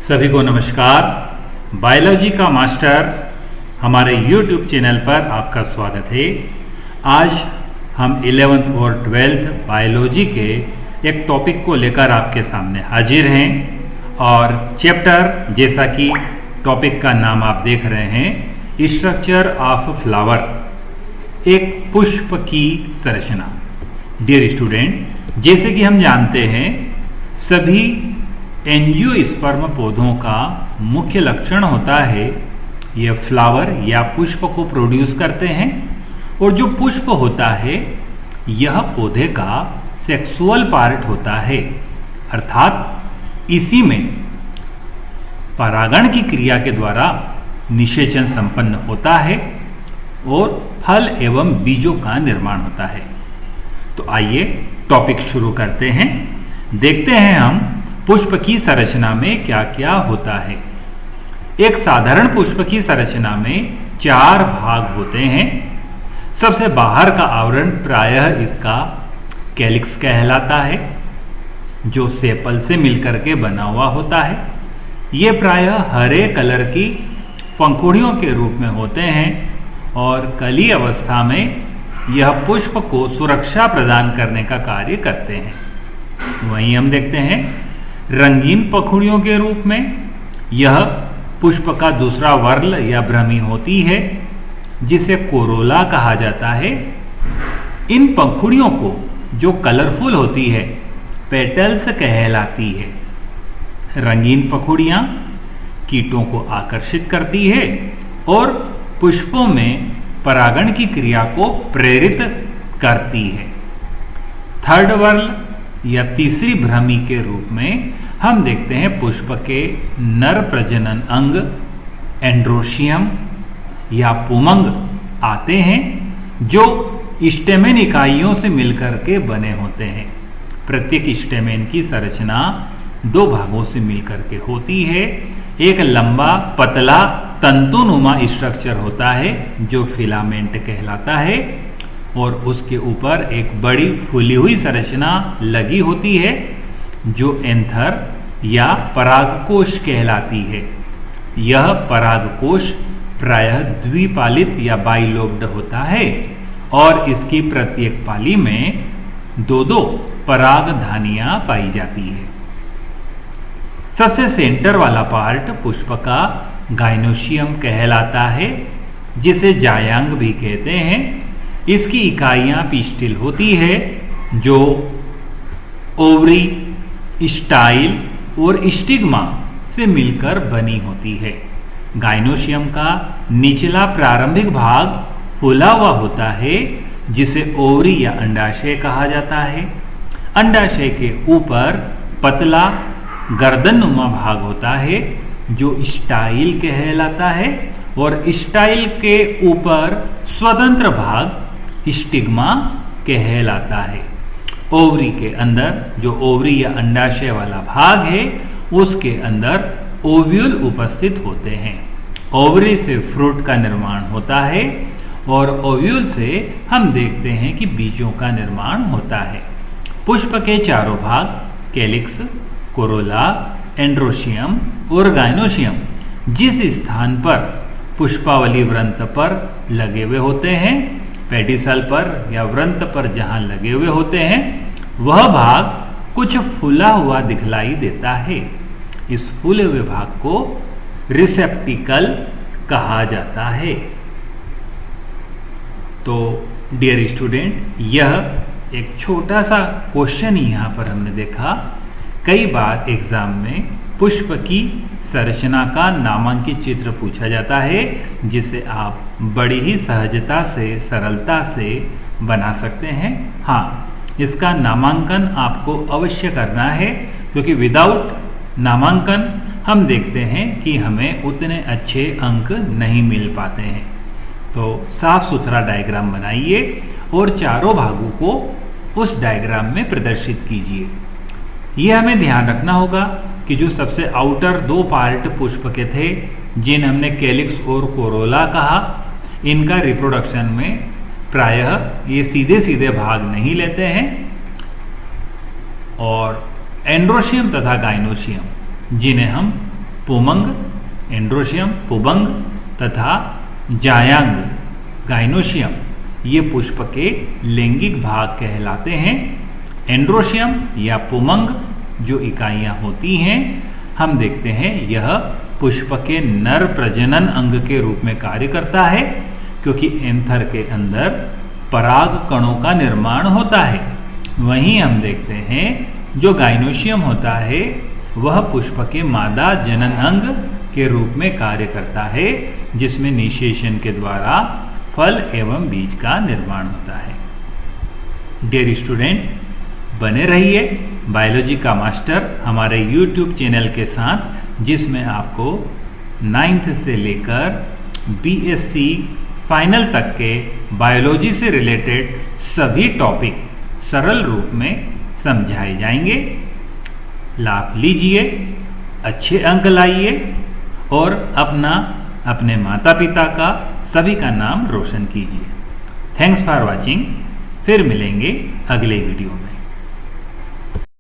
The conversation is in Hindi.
सभी को नमस्कार। बायोलॉजी का मास्टर हमारे YouTube चैनल पर आपका स्वागत है। आज हम 11th और 12th बायोलॉजी के एक टॉपिक को लेकर आपके सामने हाजिर हैं और चैप्टर, जैसा कि टॉपिक का नाम आप देख रहे हैं, स्ट्रक्चर ऑफ फ्लावर, एक पुष्प की संरचना। डियर स्टूडेंट, जैसे कि हम जानते हैं सभी एंजियोस्पर्म पौधों का मुख्य लक्षण होता है यह फ्लावर या पुष्प को प्रोड्यूस करते हैं, और जो पुष्प होता है यह पौधे का सेक्सुअल पार्ट होता है, अर्थात इसी में परागण की क्रिया के द्वारा निषेचन संपन्न होता है और फल एवं बीजों का निर्माण होता है। तो आइए टॉपिक शुरू करते हैं। देखते हैं हम पुष्प की संरचना में क्या क्या होता है। एक साधारण पुष्प की संरचना में 4 भाग होते हैं। सबसे बाहर का आवरण प्रायः इसका कैलिक्स कहलाता है, जो सेपल से मिलकर के बना हुआ होता है। ये प्रायः हरे कलर की पंखुड़ियों के रूप में होते हैं और कली अवस्था में यह पुष्प को सुरक्षा प्रदान करने का कार्य करते हैं। वहीं हम देखते हैं रंगीन पंखुड़ियों के रूप में यह पुष्प का दूसरा वर्ल या भ्रमी होती है, जिसे कोरोला कहा जाता है। इन पंखुड़ियों को जो कलरफुल होती है पेटल्स कहलाती है। रंगीन पंखुड़ियां कीटों को आकर्षित करती है और पुष्पों में परागण की क्रिया को प्रेरित करती है। थर्ड वर्ल या तीसरी भ्रमी के रूप में हम देखते हैं पुष्प के नर प्रजनन अंग एंड्रोशियम या पुमंग आते हैं, जो स्टेमेन इकाइयों से मिलकर के बने होते हैं। प्रत्येक स्टेमेन की संरचना 2 भागों से मिलकर के होती है। एक लंबा पतला तंतुनुमा स्ट्रक्चर होता है जो फिलामेंट कहलाता है, और उसके ऊपर एक बड़ी फूली हुई संरचना लगी होती है जो एंथर या परागकोश कहलाती है। यह परागकोश प्रायः द्विपालित या बाइलोब्ड होता है और इसकी प्रत्येक पाली में 2-2 परागधानियां पाई जाती है। सबसे सेंटर वाला पार्ट पुष्प का गाइनोशियम कहलाता है, जिसे जायांग भी कहते हैं। इसकी इकाइयां पिस्टिल होती है जो ओवरी, स्टाइल और स्टिग्मा से मिलकर बनी होती है। गाइनोशियम का निचला प्रारंभिक भाग फूला हुआ होता है, जिसे ओवरी या अंडाशय कहा जाता है। अंडाशय के ऊपर पतला गर्दननुमा भाग होता है जो स्टाइल कहलाता है, और स्टाइल के ऊपर स्वतंत्र भाग स्टिग्मा कहलाता है। ओवरी के अंदर जो ओवरी या अंडाशय वाला भाग है उसके अंदर ओव्यूल उपस्थित होते हैं। ओवरी से फ्रूट का निर्माण होता है और ओव्यूल से हम देखते हैं कि बीजों का निर्माण होता है। पुष्प के चारों भाग कैलिक्स, कोरोला, एंड्रोशियम और गाइनोशियम जिस स्थान पर पुष्पावली वृंत पर लगे हुए होते हैं, पेडिसल पर या वृंत पर जहां लगे हुए होते हैं, वह भाग कुछ फूला हुआ दिखलाई देता है। इस फूले हुए भाग को रिसेप्टिकल कहा जाता है। तो डियर स्टूडेंट, यह एक छोटा सा क्वेश्चन यहां पर हमने देखा। कई बार एग्जाम में पुष्प की संरचना का नामांकित चित्र पूछा जाता है, जिसे आप बड़ी ही सहजता से, सरलता से बना सकते हैं। हाँ, इसका नामांकन आपको अवश्य करना है, क्योंकि विदाउट नामांकन हम देखते हैं कि हमें उतने अच्छे अंक नहीं मिल पाते हैं। तो साफ सुथरा डायग्राम बनाइए और चारों भागों को उस डायग्राम में प्रदर्शित कीजिए। यह हमें ध्यान रखना होगा कि जो सबसे आउटर 2 पार्ट पुष्प के थे, जिन हमने कैलिक्स और कोरोला कहा, इनका रिप्रोडक्शन में प्रायः ये सीधे सीधे भाग नहीं लेते हैं, और एंड्रोशियम तथा गाइनोशियम जिन्हें हम पुमंग, एंड्रोशियम, पुबंग तथा जायांग, गाइनोशियम ये पुष्प के लैंगिक भाग कहलाते हैं। एंड्रोशियम या पुमंग जो इकाइयां होती हैं, हम देखते हैं यह पुष्प के नर प्रजनन अंग के रूप में कार्य करता है, क्योंकि एंथर के अंदर पराग कणों का निर्माण होता है। वहीं हम देखते हैं जो गाइनोशियम होता है वह पुष्प के मादा जनन अंग के रूप में कार्य करता है, जिसमें निषेचन के द्वारा फल एवं बीज का निर्माण होता है। डियर स्टूडेंट, बने रहिए बायोलॉजी का मास्टर हमारे YouTube चैनल के साथ, जिसमें आपको 9th से लेकर BSc फाइनल तक के बायोलॉजी से रिलेटेड सभी टॉपिक सरल रूप में समझाए जाएंगे। लाभ लीजिए, अच्छे अंक लाइए और अपने माता पिता का, सभी का नाम रोशन कीजिए। Thanks for watching. फिर मिलेंगे अगले वीडियो में।